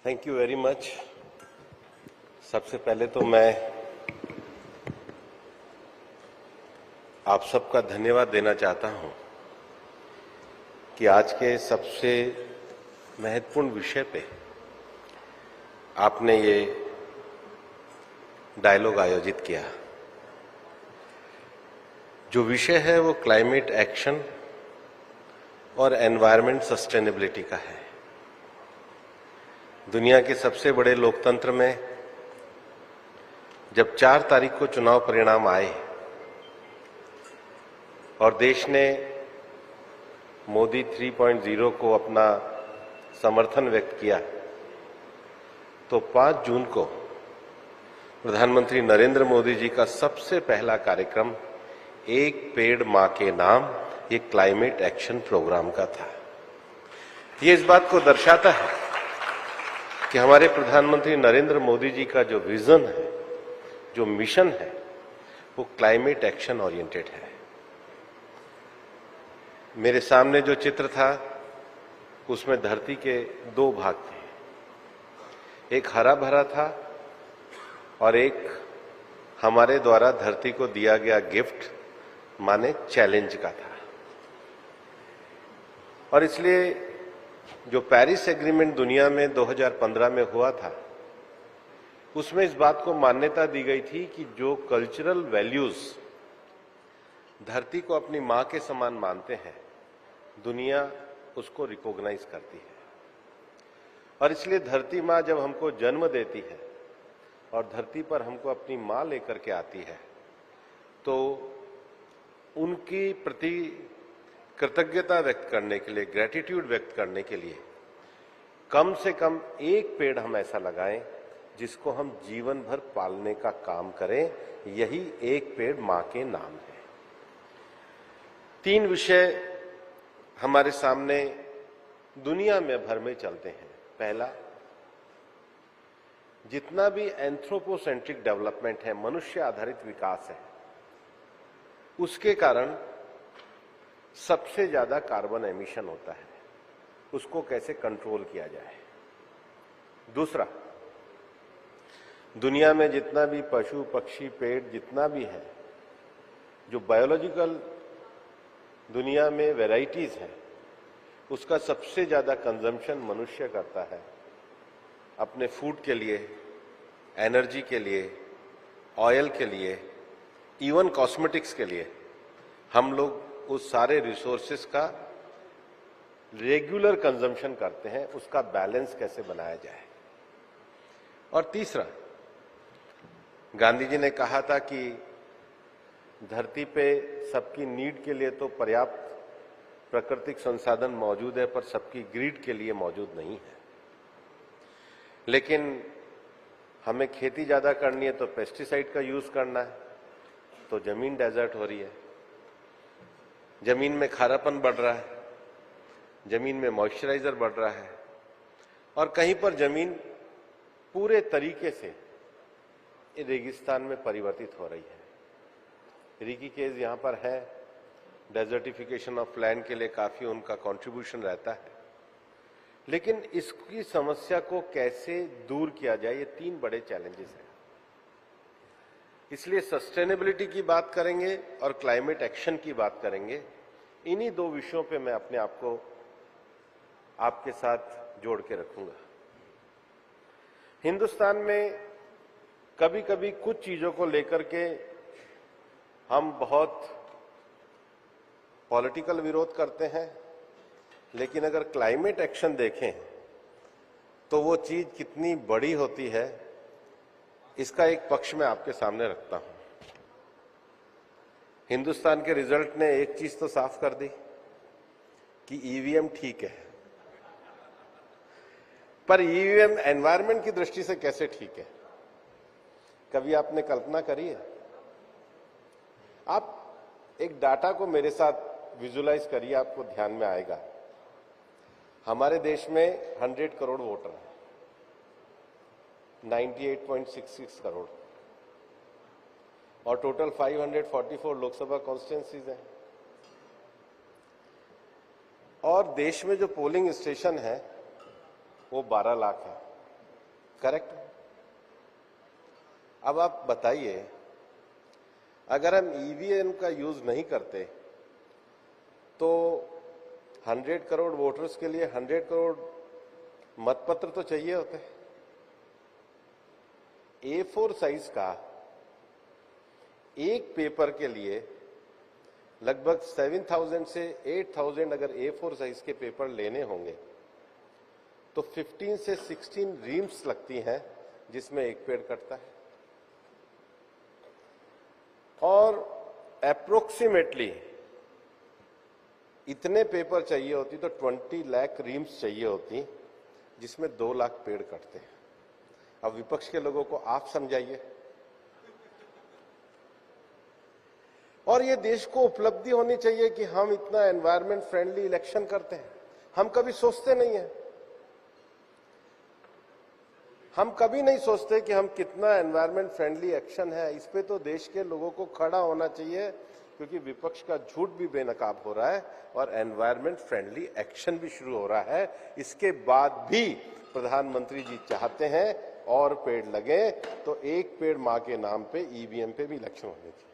Thank you very much. सबसे पहले तो मैं आप सबका धन्यवाद देना चाहता हूं कि आज के सबसे महत्वपूर्ण विषय पे आपने ये डायलॉग आयोजित किया। जो विषय है वो क्लाइमेट एक्शन और एनवायरमेंट सस्टेनेबिलिटी का है। दुनिया के सबसे बड़े लोकतंत्र में जब 4 तारीख को चुनाव परिणाम आए और देश ने मोदी 3.0 को अपना समर्थन व्यक्त किया, तो 5 जून को प्रधानमंत्री नरेंद्र मोदी जी का सबसे पहला कार्यक्रम एक पेड़ मां के नाम, ये क्लाइमेट एक्शन प्रोग्राम का था। ये इस बात को दर्शाता है कि हमारे प्रधानमंत्री नरेंद्र मोदी जी का जो विजन है, जो मिशन है, वो क्लाइमेट एक्शन ओरिएंटेड है। मेरे सामने जो चित्र था उसमें धरती के 2 भाग थे, एक हरा भरा था और एक हमारे द्वारा धरती को दिया गया गिफ्ट माने चैलेंज का था। और इसलिए जो पेरिस एग्रीमेंट दुनिया में 2015 में हुआ था, उसमें इस बात को मान्यता दी गई थी कि जो कल्चरल वैल्यूज धरती को अपनी मां के समान मानते हैं, दुनिया उसको रिकॉग्नाइज करती है। और इसलिए धरती मां जब हमको जन्म देती है और धरती पर हमको अपनी मां लेकर के आती है, तो उनकी प्रति कृतज्ञता व्यक्त करने के लिए, ग्रेटिट्यूड व्यक्त करने के लिए कम से कम एक पेड़ हम ऐसा लगाएं जिसको हम जीवन भर पालने का काम करें। यही एक पेड़ मां के नाम है। 3 विषय हमारे सामने दुनिया में भर में चलते हैं। पहला, जितना भी एंथ्रोपोसेंट्रिक डेवलपमेंट है, मनुष्य आधारित विकास है, उसके कारण सबसे ज्यादा कार्बन एमिशन होता है, उसको कैसे कंट्रोल किया जाए। दूसरा, दुनिया में जितना भी पशु पक्षी पेड़ जितना भी है, जो बायोलॉजिकल दुनिया में वैरायटीज है, उसका सबसे ज्यादा कंजम्पशन मनुष्य करता है अपने फूड के लिए, एनर्जी के लिए, ऑयल के लिए, इवन कॉस्मेटिक्स के लिए। हम लोग उस सारे रिसोर्सेस का रेगुलर कंजम्पशन करते हैं, उसका बैलेंस कैसे बनाया जाए। और तीसरा, गांधी जी ने कहा था कि धरती पे सबकी नीड के लिए तो पर्याप्त प्राकृतिक संसाधन मौजूद है, पर सबकी ग्रीड के लिए मौजूद नहीं है। लेकिन हमें खेती ज्यादा करनी है तो पेस्टिसाइड का यूज करना है, तो जमीन डेजर्ट हो रही है, जमीन में खारापन बढ़ रहा है, जमीन में मॉइस्चराइजर बढ़ रहा है, और कहीं पर जमीन पूरे तरीके से रेगिस्तान में परिवर्तित हो रही है। रिकी केस यहां पर है, डेजर्टिफिकेशन ऑफ लैंड के लिए काफी उनका कंट्रीब्यूशन रहता है। लेकिन इसकी समस्या को कैसे दूर किया जाए, ये 3 बड़े चैलेंजेस हैं। इसलिए सस्टेनेबिलिटी की बात करेंगे और क्लाइमेट एक्शन की बात करेंगे। इन्हीं 2 विषयों पे मैं अपने आप को आपके साथ जोड़ के रखूंगा। हिंदुस्तान में कभी कभी कुछ चीजों को लेकर के हम बहुत पॉलिटिकल विरोध करते हैं, लेकिन अगर क्लाइमेट एक्शन देखें तो वो चीज कितनी बड़ी होती है, इसका एक पक्ष मैं आपके सामने रखता हूं। हिंदुस्तान के रिजल्ट ने एक चीज तो साफ कर दी कि ईवीएम ठीक है, पर ईवीएम एनवायरनमेंट की दृष्टि से कैसे ठीक है, कभी आपने कल्पना करी है? आप एक डाटा को मेरे साथ विजुलाइज करिए, आपको ध्यान में आएगा। हमारे देश में 100 करोड़ वोटर हैं, 98.66 करोड़, और टोटल 544 लोकसभा कॉन्स्टिट्यूंसीज हैं। और देश में जो पोलिंग स्टेशन है वो 12 लाख है। करेक्ट। अब आप बताइए, अगर हम ईवीएम का यूज नहीं करते तो 100 करोड़ वोटर्स के लिए 100 करोड़ मतपत्र तो चाहिए होते। A4 साइज का एक पेपर के लिए लगभग 7,000 से 8,000 अगर A4 साइज के पेपर लेने होंगे तो 15 से 16 रीम्स लगती हैं, जिसमें एक पेड़ कटता है। और अप्रोक्सीमेटली इतने पेपर चाहिए होती तो 20 लाख रीम्स चाहिए होती, जिसमें 2 लाख पेड़ कटते हैं। अब विपक्ष के लोगों को आप समझाइए। और ये देश को उपलब्धि होनी चाहिए कि हम इतना एनवायरमेंट फ्रेंडली इलेक्शन करते हैं। हम कभी सोचते नहीं है, हम कभी नहीं सोचते कि हम कितना एनवायरमेंट फ्रेंडली एक्शन है। इस पे तो देश के लोगों को खड़ा होना चाहिए, क्योंकि विपक्ष का झूठ भी बेनकाब हो रहा है और एनवायरमेंट फ्रेंडली एक्शन भी शुरू हो रहा है। इसके बाद भी प्रधानमंत्री जी चाहते हैं और पेड़ लगे तो एक पेड़ मां के नाम पे ईवीएम पे भी इलेक्शन होने चाहिए।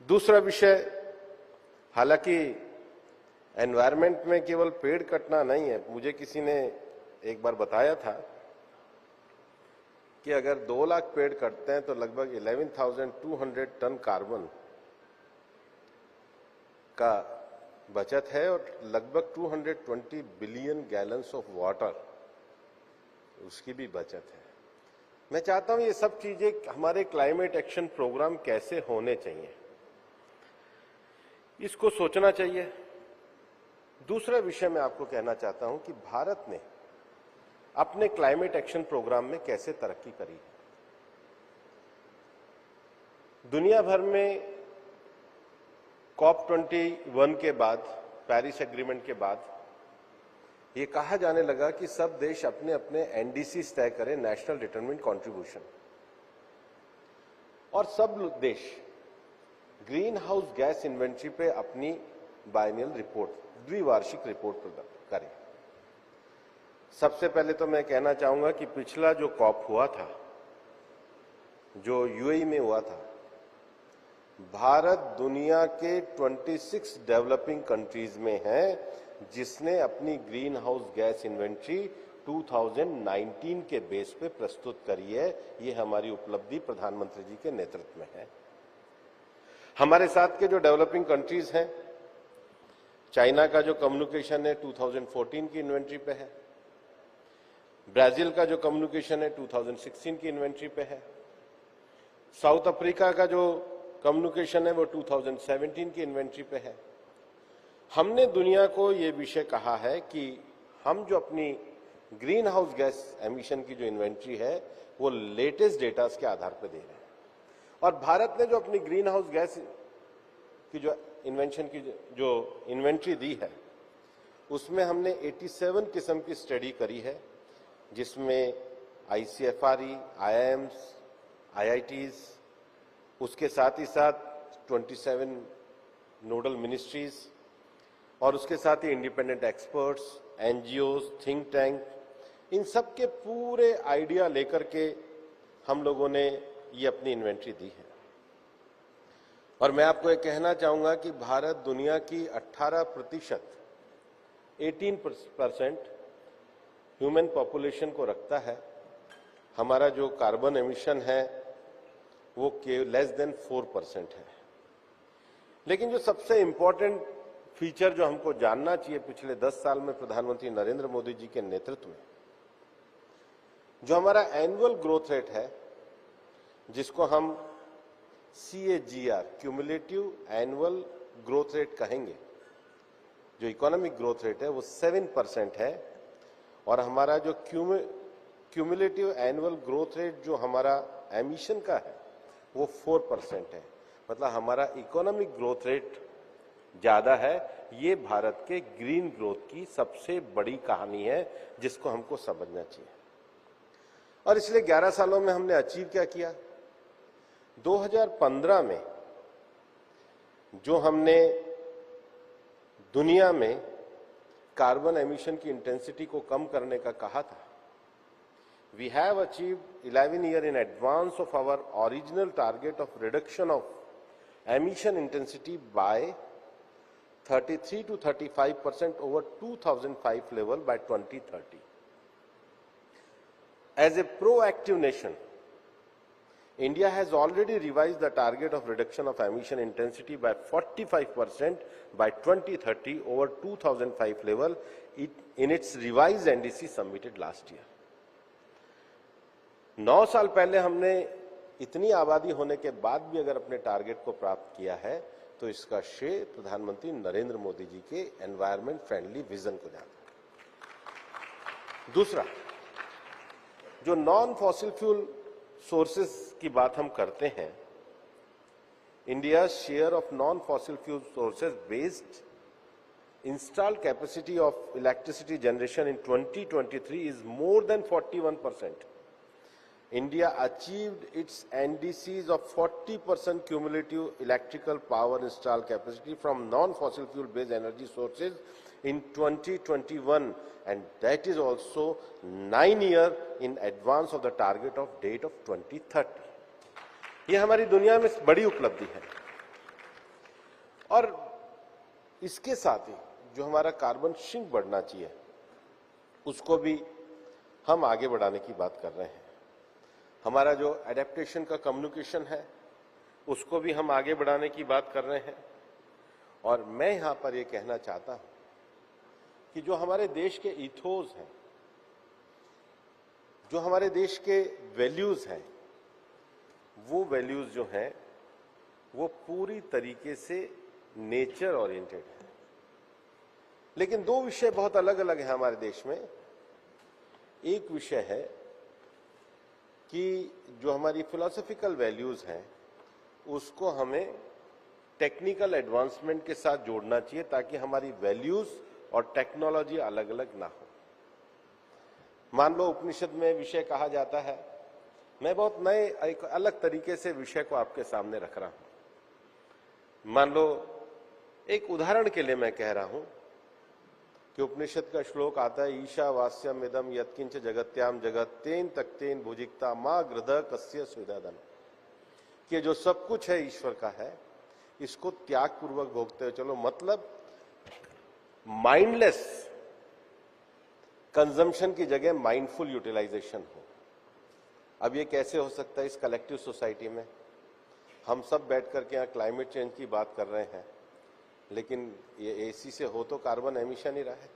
दूसरा विषय, हालांकि एनवायरमेंट में केवल पेड़ कटना नहीं है। मुझे किसी ने एक बार बताया था कि अगर 2 लाख पेड़ कटते हैं तो लगभग 11,200 टन कार्बन का बचत है और लगभग 220 बिलियन गैलन्स ऑफ वाटर उसकी भी बचत है। मैं चाहता हूं ये सब चीजें हमारे क्लाइमेट एक्शन प्रोग्राम कैसे होने चाहिए, इसको सोचना चाहिए। दूसरा विषय मैं आपको कहना चाहता हूं कि भारत ने अपने क्लाइमेट एक्शन प्रोग्राम में कैसे तरक्की करी है। दुनिया भर में COP21 के बाद, पेरिस एग्रीमेंट के बाद ये कहा जाने लगा कि सब देश अपने अपने एनडीसीज तय करें, नेशनल डिटरमिन्ड कंट्रीब्यूशन, और सब देश ग्रीन हाउस गैस इन्वेंट्री पे अपनी बायनियल रिपोर्ट, द्विवार्षिक रिपोर्ट प्रदान करें। सबसे पहले तो मैं कहना चाहूंगा कि पिछला जो कॉप हुआ था, जो यूएई में हुआ था, भारत दुनिया के 26 डेवलपिंग कंट्रीज में है जिसने अपनी ग्रीन हाउस गैस इन्वेंट्री 2019 के बेस पे प्रस्तुत करी है। ये हमारी उपलब्धि प्रधानमंत्री जी के नेतृत्व में है। हमारे साथ के जो डेवलपिंग कंट्रीज हैं, चाइना का जो कम्युनिकेशन है 2014 की इन्वेंट्री पे है, ब्राजील का जो कम्युनिकेशन है 2016 की इन्वेंट्री पे है, साउथ अफ्रीका का जो कम्युनिकेशन है वो 2017 की इन्वेंट्री पे है। हमने दुनिया को ये विषय कहा है कि हम जो अपनी ग्रीन हाउस गैस एमिशन की जो इन्वेंट्री है वो लेटेस्ट डेटा के आधार पर दे रहे हैं। और भारत ने जो अपनी ग्रीन हाउस गैस की जो इन्वेंट्री दी है उसमें हमने 87 किस्म की स्टडी करी है, जिसमें ICFRE, IIMs, IITs, उसके साथ ही साथ 27 नोडल मिनिस्ट्रीज और उसके साथ ही independent experts, NGOs, think tank, इन सब के पूरे आइडिया लेकर के हम लोगों ने ये अपनी इन्वेंट्री दी है। और मैं आपको ये कहना चाहूंगा कि भारत दुनिया की 18% ह्यूमन पॉपुलेशन को रखता है। हमारा जो कार्बन एमिशन है वो लेस देन 4% है। लेकिन जो सबसे इंपॉर्टेंट फीचर जो हमको जानना चाहिए पिछले 10 साल में प्रधानमंत्री नरेंद्र मोदी जी के नेतृत्व में, जो हमारा एनुअल ग्रोथ रेट है, जिसको हम CAGR, cumulative annual growth rate कहेंगे, जो इकोनॉमिक ग्रोथ रेट है वो 7% है। और हमारा जो क्यूमुलेटिव एनुअल ग्रोथ रेट जो हमारा एमिशन का है वो 4% है। मतलब हमारा इकोनॉमिक ग्रोथ रेट ज्यादा है। ये भारत के ग्रीन ग्रोथ की सबसे बड़ी कहानी है जिसको हमको समझना चाहिए। और इसलिए 11 सालों में हमने अचीव क्या किया। 2015 में जो हमने दुनिया में कार्बन एमिशन की इंटेंसिटी को कम करने का कहा था, we have achieved 11 years in advance of our original target of reduction of emission intensity by 33 to 35% over 2005 level by 2030. As a proactive nation, India has already revised the target of reduction of emission intensity by 45% by 2030 over 2005 level in its revised NDC submitted last year. 9 साल पहले हमने इतनी आबादी होने के बाद भी अगर अपने टारगेट को प्राप्त किया है तो इसका श्रेय प्रधानमंत्री नरेंद्र मोदी जी के एनवायरमेंट फ्रेंडली विजन को जाता है। दूसरा, जो नॉन फॉसिल फ्यूल सोर्सेस की बात हम करते हैं, India share of non fossil fuel sources based installed capacity of electricity generation in 2023 is more than 41%. India achieved its NDCs of 40% cumulative electrical power installed capacity from non-fossil fuel based energy sources in 2021, and that is also 9 years in advance of the target of date of 2030. ये हमारी दुनिया में बड़ी उपलब्धि है। और इसके साथ ही जो हमारा कार्बन सिंक बढ़ना चाहिए उसको भी हम आगे बढ़ाने की बात कर रहे हैं। हमारा जो एडेप्टेशन का कम्युनिकेशन है उसको भी हम आगे बढ़ाने की बात कर रहे हैं। और मैं यहां पर यह कहना चाहता हूं कि जो हमारे देश के इथोस हैं, जो हमारे देश के वैल्यूज हैं, वो वैल्यूज जो हैं वो पूरी तरीके से नेचर ओरिएंटेड है। लेकिन दो विषय बहुत अलग अलग हैं हमारे देश में। एक विषय है कि जो हमारी फिलॉसफिकल वैल्यूज हैं उसको हमें टेक्निकल एडवांसमेंट के साथ जोड़ना चाहिए ताकि हमारी वैल्यूज और टेक्नोलॉजी अलग अलग ना हो। मान लो उपनिषद में विषय कहा जाता है, मैं बहुत नए एक अलग तरीके से विषय को आपके सामने रख रहा हूं। मान लो एक उदाहरण के लिए मैं कह रहा हूं कि उपनिषद का श्लोक आता है, ईशावास्यम इदम यत्किंच जगत्याम जगत्तेन तक्तेन भुजिक्ता मां गृध कस्य सुदादन, कि जो सब कुछ है ईश्वर का है, इसको त्याग पूर्वक भोगते हो चलो। मतलब माइंडलेस कंजम्पशन की जगह माइंडफुल यूटिलाइजेशन हो। अब ये कैसे हो सकता है इस कलेक्टिव सोसाइटी में? हम सब बैठ करके यहाँ क्लाइमेट चेंज की बात कर रहे हैं, लेकिन ये एसी से हो तो कार्बन एमिशन ही रहा है।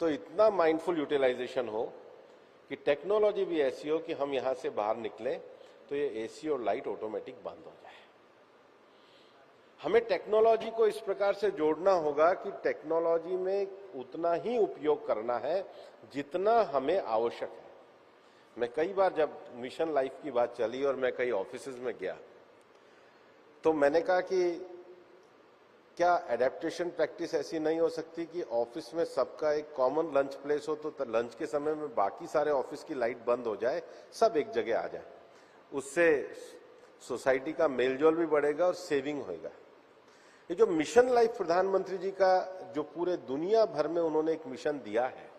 तो इतना माइंडफुल यूटिलाइजेशन हो कि टेक्नोलॉजी भी ऐसी हो कि हम यहां से बाहर निकलें तो ये एसी और लाइट ऑटोमेटिक बंद हो जाए। हमें टेक्नोलॉजी को इस प्रकार से जोड़ना होगा कि टेक्नोलॉजी में उतना ही उपयोग करना है जितना हमें आवश्यक है। मैं कई बार जब मिशन लाइफ की बात चली और मैं कई ऑफिसेज में गया तो मैंने कहा कि क्या एडेप्टेशन प्रैक्टिस ऐसी नहीं हो सकती कि ऑफिस में सबका एक कॉमन लंच प्लेस हो, तो लंच के समय में बाकी सारे ऑफिस की लाइट बंद हो जाए, सब एक जगह आ जाए। उससे सोसाइटी का मेलजोल भी बढ़ेगा और सेविंग होगा। ये जो मिशन लाइफ प्रधानमंत्री जी का जो पूरे दुनिया भर में उन्होंने एक मिशन दिया है,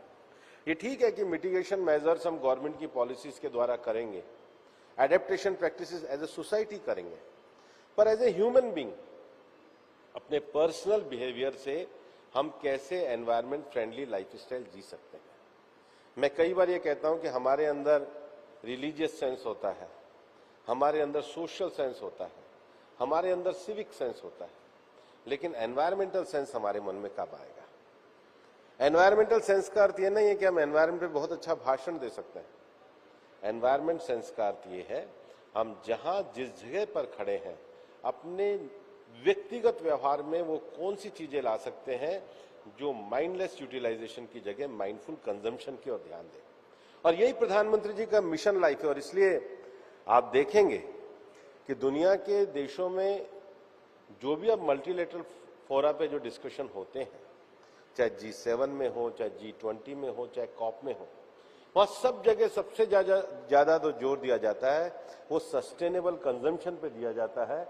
ये ठीक है कि मिटिगेशन मेजर्स हम गवर्नमेंट की पॉलिसीज के द्वारा करेंगे, adaptation practices as a society करेंगे, पर एज ए ह्यूमन बीइंग अपने पर्सनल बिहेवियर से हम कैसे एनवायरमेंट फ्रेंडली लाइफस्टाइल जी सकते हैं। मैं कई बार ये कहता हूं कि हमारे अंदर रिलीजियस सेंस होता है, हमारे अंदर सोशल सेंस होता है, हमारे अंदर सिविक सेंस होता है, लेकिन एनवायरमेंटल सेंस हमारे मन में कब आएगा? एनवायरमेंटल सेंस का अर्थ ये नहीं है कि हम एनवायरमेंट पे बहुत अच्छा भाषण दे सकते हैं। एनवायरमेंट सेंस का अर्थ ये है हम जहां जिस जगह पर खड़े हैं अपने व्यक्तिगत व्यवहार में वो कौन सी चीजें ला सकते हैं जो माइंडलेस यूटिलाइजेशन की जगह माइंडफुल कंजम्पशन की ओर ध्यान दें। और यही प्रधानमंत्री जी का मिशन लाइफ है। और इसलिए आप देखेंगे कि दुनिया के देशों में जो भी अब मल्टीलेटरल फोरा पे जो डिस्कशन होते हैं, चाहे G7 में हो, चाहे G20 में हो, चाहे कॉप में हो, वहां सब जगह सबसे ज्यादा तो जोर दिया जाता है वो सस्टेनेबल कंजम्पशन पे दिया जाता है।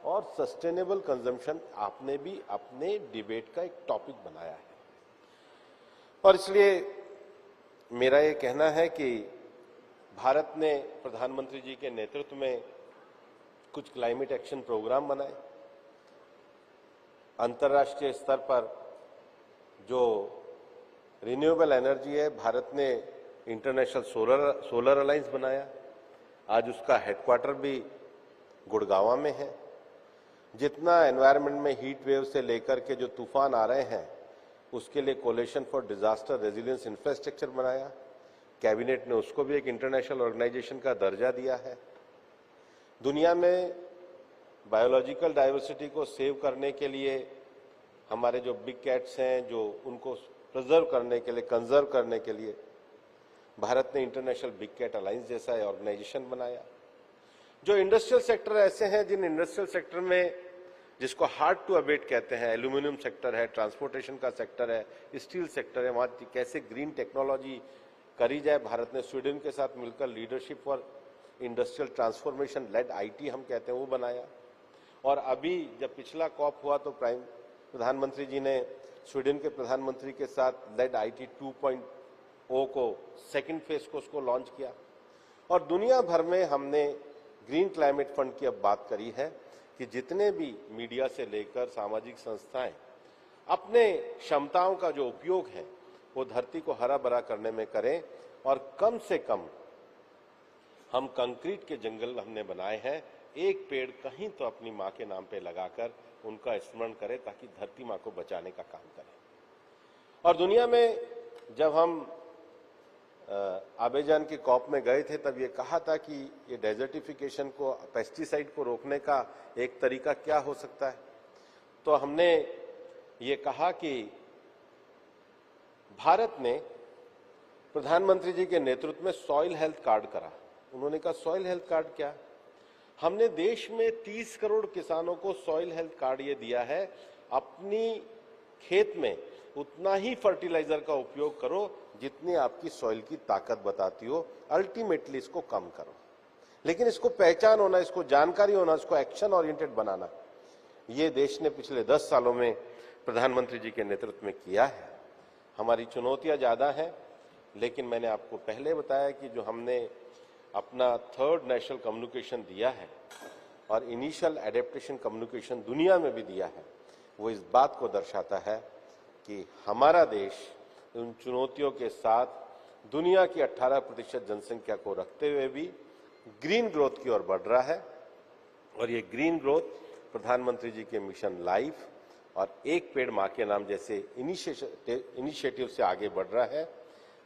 और सस्टेनेबल कंजम्पशन आपने भी अपने डिबेट का एक टॉपिक बनाया है। और इसलिए मेरा ये कहना है कि भारत ने प्रधानमंत्री जी के नेतृत्व में कुछ क्लाइमेट एक्शन प्रोग्राम बनाए। अंतर्राष्ट्रीय स्तर पर जो रिन्यूएबल एनर्जी है, भारत ने इंटरनेशनल सोलर अलायंस बनाया। आज उसका हेडक्वार्टर भी गुड़गांव में है। जितना एनवायरनमेंट में हीट वेव से लेकर के जो तूफान आ रहे हैं, उसके लिए coalition for disaster resilience infrastructure बनाया। कैबिनेट ने उसको भी एक इंटरनेशनल ऑर्गेनाइजेशन का दर्जा दिया है। दुनिया में बायोलॉजिकल डाइवर्सिटी को सेव करने के लिए हमारे जो बिग कैट्स हैं, जो उनको प्रिजर्व करने के लिए, कंजर्व करने के लिए भारत ने इंटरनेशनल बिग कैट अलायंस जैसा ऑर्गेनाइजेशन बनाया। जो इंडस्ट्रियल सेक्टर ऐसे हैं, जिन इंडस्ट्रियल सेक्टर में जिसको हार्ड टू अबेट कहते हैं, एल्यूमिनियम सेक्टर है, ट्रांसपोर्टेशन का सेक्टर है, स्टील सेक्टर है, वहां कैसे ग्रीन टेक्नोलॉजी करी जाए। भारत ने स्वीडन के साथ मिलकर leadership for industrial transformation lead IT हम कहते हैं वो बनाया। और अभी जब पिछला कॉप हुआ तो प्रधानमंत्री जी ने स्वीडन के प्रधानमंत्री के साथ लेड आईटी 2.0 को सेकंड फेज को उसको लॉन्च किया। और दुनिया भर में हमने ग्रीन क्लाइमेट फंड की अब बात करी है कि जितने भी मीडिया से लेकर सामाजिक संस्थाएं अपने क्षमताओं का जो उपयोग है वो धरती को हरा भरा करने में करें। और कम से कम हम कंक्रीट के जंगल हमने बनाए हैं, एक पेड़ कहीं तो अपनी मां के नाम पे लगाकर उनका स्मरण करें ताकि धरती मां को बचाने का काम करें। और दुनिया में जब हम आबेजान के कॉप में गए थे तब ये कहा था कि ये डेजर्टिफिकेशन को, पेस्टिसाइड को रोकने का एक तरीका क्या हो सकता है। तो हमने ये कहा कि भारत ने प्रधानमंत्री जी के नेतृत्व में सॉइल हेल्थ कार्ड करा। उन्होंने कहा सॉइल हेल्थ कार्ड क्या? हमने देश में 30 करोड़ किसानों को सॉइल हेल्थ कार्ड ये दिया है, अपनी खेत में उतना ही फर्टिलाइजर का उपयोग करो जितनी आपकी सॉइल की ताकत बताती हो, अल्टीमेटली इसको कम करो। लेकिन इसको पहचान होना, इसको जानकारी होना, इसको एक्शन ओरिएंटेड बनाना, ये देश ने पिछले 10 सालों में प्रधानमंत्री जी के नेतृत्व में किया है। हमारी चुनौतियां ज्यादा हैं, लेकिन मैंने आपको पहले बताया कि जो हमने अपना थर्ड नेशनल कम्युनिकेशन दिया है और इनिशियल एडेप्टेशन कम्युनिकेशन दुनिया में भी दिया है, वो इस बात को दर्शाता है कि हमारा देश उन चुनौतियों के साथ दुनिया की 18% जनसंख्या को रखते हुए भी ग्रीन ग्रोथ की ओर बढ़ रहा है। और ये ग्रीन ग्रोथ प्रधानमंत्री जी के मिशन लाइफ और एक पेड़ मां के नाम जैसे इनिशिएटिव से आगे बढ़ रहा है।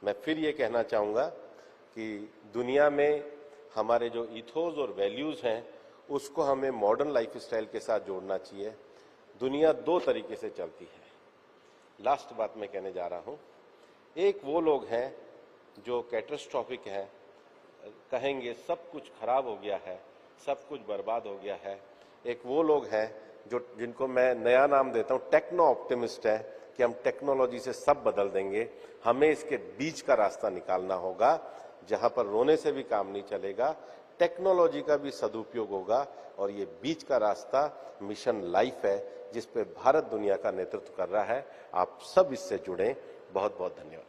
मैं फिर ये कहना चाहूंगा कि दुनिया में हमारे जो इथोस और वैल्यूज हैं उसको हमें मॉडर्न लाइफ स्टाइल के साथ जोड़ना चाहिए। दुनिया 2 तरीके से चलती है। लास्ट बात मैं कहने जा रहा हूं, एक वो लोग हैं जो कैटास्ट्रॉफिक हैं, कहेंगे सब कुछ खराब हो गया है, सब कुछ बर्बाद हो गया है। एक वो लोग हैं जो जिनको मैं नया नाम देता हूं टेक्नो ऑप्टिमिस्ट है कि हम टेक्नोलॉजी से सब बदल देंगे। हमें इसके बीच का रास्ता निकालना होगा जहां पर रोने से भी काम नहीं चलेगा, टेक्नोलॉजी का भी सदुपयोग होगा। और ये बीच का रास्ता मिशन लाइफ है जिस पे भारत दुनिया का नेतृत्व कर रहा है। आप सब इससे जुड़ें। बहुत बहुत धन्यवाद।